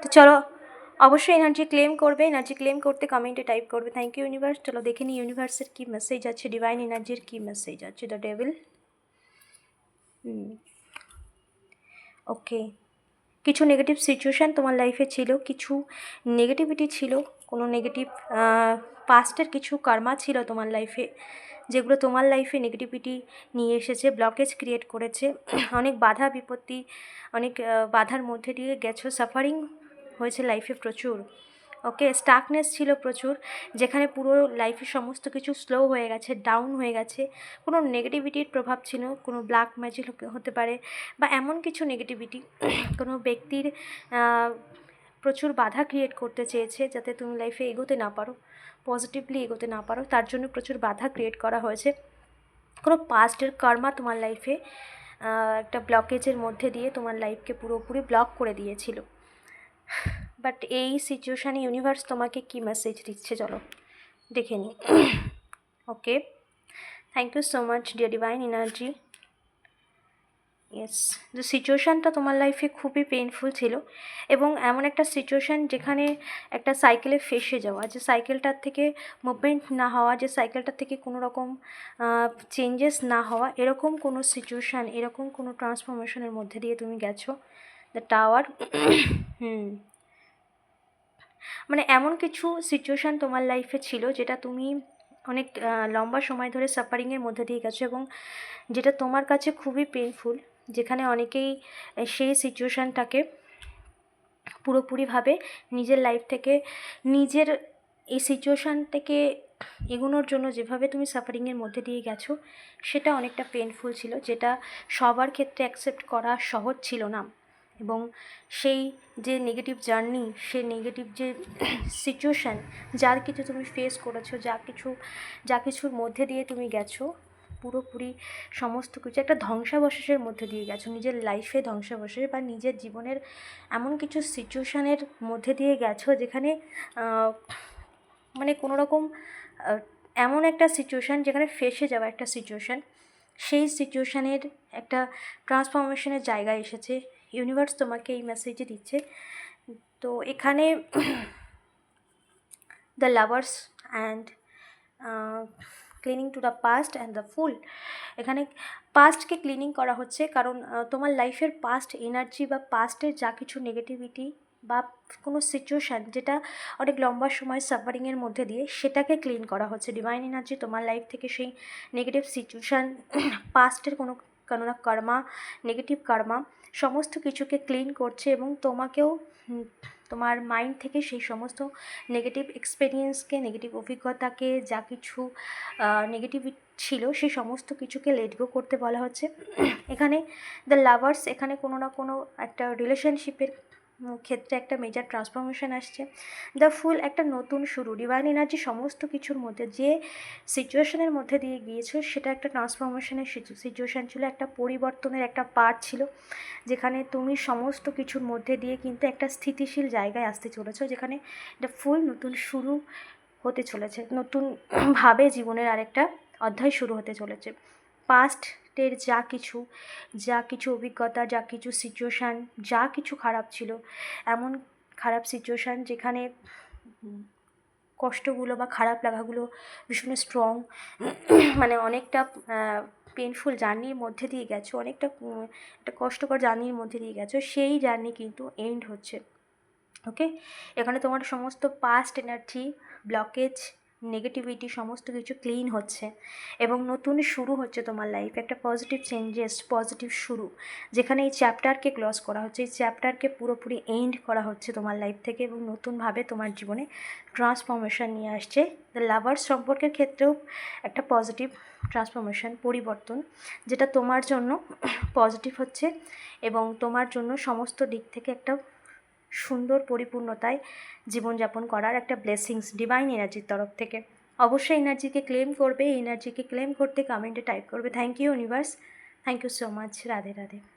তো চলো অবশ্যই এনার্জি ক্লেম করবে, এনার্জি ক্লেম করতে কমেন্টে টাইপ করবে থ্যাংক ইউ ইউনিভার্স। চলো দেখে নিই ইউনিভার্সের কী মেসেজ আছে, ডিভাইন এনার্জির কী মেসেজ আছে। দ্য ডেভিল, ওকে, কিছু নেগেটিভ সিচুয়েশান তোমার লাইফে ছিল, কিছু নেগেটিভিটি ছিল, কোনো নেগেটিভ পাস্টের কিছু কর্মা ছিল তোমার লাইফে, যেগুলো তোমার লাইফে নেগেটিভিটি নিয়ে এসেছে, ব্লকেজ ক্রিয়েট করেছে, অনেক বাধা বিপত্তি, অনেক বাধার মধ্যে দিয়ে গেছো, সাফারিং হয়েছে লাইফে প্রচুর। ওকে, স্টাকনেস ছিল প্রচুর, যেখানে পুরো লাইফে সমস্ত কিছু স্লো হয়ে গেছে, ডাউন হয়ে গেছে, কোনো নেগেটিভিটির প্রভাব ছিল, কোনো ব্ল্যাক ম্যাজিক হতে পারে, বা এমন কিছু নেগেটিভিটি কোনো ব্যক্তির প্রচুর বাধা ক্রিয়েট করতে চেয়েছে যাতে তুমি লাইফে এগোতে না পারো, পজিটিভলি এগোতে না পারো, তার জন্য প্রচুর বাধা ক্রিয়েট করা হয়েছে। কোনো পাস্টের কর্মা তোমার লাইফে একটা ব্লকেজের মধ্যে দিয়ে তোমার লাইফকে পুরোপুরি ব্লক করে দিয়েছিল। বাট এই সিচুয়েশানে ইউনিভার্স তোমাকে কী মেসেজ দিচ্ছে চলো দেখে নিই। Okay, thank you so much dear divine energy. Yes, যে সিচুয়েশানটা তোমার লাইফে খুবই পেইনফুল ছিল, এবং এমন একটা সিচুয়েশান যেখানে একটা সাইকেলে ফেসে যাওয়া, যে সাইকেলটার থেকে মুভমেন্ট না হওয়া, যে সাইকেলটার থেকে কোনো রকম চেঞ্জেস না হওয়া, এরকম কোনো সিচুয়েশান, এরকম কোনো ট্রান্সফরমেশনের মধ্যে দিয়ে তুমি গেছো। দ্য টাওয়ার, মানে এমন কিছু সিচুয়েশান তোমার লাইফে ছিল যেটা তুমি অনেক লম্বা সময় ধরে সাফারিংয়ের মধ্যে দিয়ে গেছো, এবং যেটা তোমার কাছে খুবই পেইনফুল, যেখানে অনেকেই সেই সিচুয়েশানটাকে পুরোপুরিভাবে নিজের লাইফ থেকে, নিজের এই সিচুয়েশান থেকে এগোনোর জন্য যেভাবে তুমি সাফারিংয়ের মধ্যে দিয়ে গেছো সেটা অনেকটা পেইনফুল ছিল, যেটা সবার ক্ষেত্রে অ্যাকসেপ্ট করা সহজ ছিল না। এবং সেই যে নেগেটিভ জার্নি, সেই নেগেটিভ যে সিচুয়েশান, যার কিছু তুমি ফেস করেছো, যা কিছুর মধ্যে দিয়ে তুমি গেছো, পুরোপুরি সমস্ত কিছু একটা ধ্বংসাবশেষের মধ্যে দিয়ে গেছো, নিজের লাইফে ধ্বংসাবশেষ বা নিজের জীবনের এমন কিছু সিচুয়েশানের মধ্যে দিয়ে গেছো যেখানে মানে কোনো রকম এমন একটা সিচুয়েশান যেখানে ফেসে যাওয়া একটা সিচুয়েশান, সেই সিচুয়েশানের একটা ট্রান্সফরমেশনের জায়গায় এসেছে। ইউনিভার্স তোমাকে এই মেসেজই দিচ্ছে। তো এখানে the lovers and cleaning to the past and the full, এখানে পাস্টকে ক্লিনিং করা হচ্ছে, কারণ তোমার লাইফের পাস্ট এনার্জি বা পাস্টের যা কিছু নেগেটিভিটি বা কোনো সিচুয়েশান যেটা অনেক লম্বা সময় সাফারিংয়ের মধ্যে দিয়ে, সেটাকে ক্লিন করা হচ্ছে। ডিভাইন এনার্জি তোমার লাইফ থেকে সেই নেগেটিভ সিচুয়েশান, পাস্টের কোনো না কর্মা, নেগেটিভ কর্মা, সমস্ত কিছুকে ক্লিন করছে, এবং তোমাকেও তোমার মাইন্ড থেকে সেই সমস্ত নেগেটিভ এক্সপিরিয়েন্সকে, নেগেটিভ অভিজ্ঞতাকে, যা কিছু নেগেটিভ ছিল সেই সমস্ত কিছুকে লেট গো করতে বলা হচ্ছে। এখানে দ্য লাভার্স, এখানে কোনো না কোনো একটা রিলেশনশিপের ক্ষেত্রে একটা মেজর ট্রান্সফরমেশন আসছে। দ্য ফুল, একটা নতুন শুরু। ডিভাইন এনার্জি সমস্ত কিছুর মধ্যে যে সিচুয়েশনের মধ্যে দিয়ে গিয়েছো সেটা একটা ট্রান্সফরমেশনের সিচুয়েশান ছিল, একটা পরিবর্তনের একটা পার্ট ছিল, যেখানে তুমি সমস্ত কিছুর মধ্যে দিয়ে কিন্তু একটা স্থিতিশীল জায়গায় আসতে চলেছো, যেখানে একটা ফুল নতুন শুরু হতে চলেছে, নতুনভাবে জীবনের আরেকটা অধ্যায় শুরু হতে চলেছে। পাস্টের যা কিছু অভিজ্ঞতা, যা কিছু সিচুয়েশান, যা কিছু খারাপ ছিল, এমন খারাপ সিচুয়েশান যেখানে কষ্টগুলো বা খারাপ লাগাগুলো ভীষণ স্ট্রং, মানে অনেকটা পেনফুল জার্নির মধ্যে দিয়ে গেছো, অনেকটা একটা কষ্টকর জার্নির মধ্যে দিয়ে গেছো, সেই জার্নি কিন্তু এন্ড হচ্ছে। ওকে, এখানে তোমার সমস্ত পাস্ট এনার্জি, ব্লকেজ, নেগেটিভিটি সমস্ত কিছু ক্লিন হচ্ছে, এবং নতুন শুরু হচ্ছে তোমার লাইফে, একটা পজিটিভ চেঞ্জেস, পজিটিভ শুরু, যেখানে এই চ্যাপ্টারকে ক্লোজ করা হচ্ছে, এই চ্যাপ্টারকে পুরোপুরি এন্ড করা হচ্ছে তোমার লাইফ থেকে, এবং নতুনভাবে তোমার জীবনে ট্রান্সফরমেশন নিয়ে আসছে। দ্য লাভার্স সম্পর্কের ক্ষেত্রেও একটা পজিটিভ ট্রান্সফরমেশন, পরিবর্তন, যেটা তোমার জন্য পজিটিভ হচ্ছে, এবং তোমার জন্য সমস্ত দিক থেকে একটা সুন্দর পরিপূর্ণতায় জীবনযাপন করার একটা ব্লেসিংস ডিভাইন এনার্জির তরফ থেকে। অবশ্যই এনার্জিকে ক্লেম করবে, এনার্জিকে ক্লেম করতে কমেন্টে টাইপ করবে thank you universe, thank you so much, Radhe Radhe.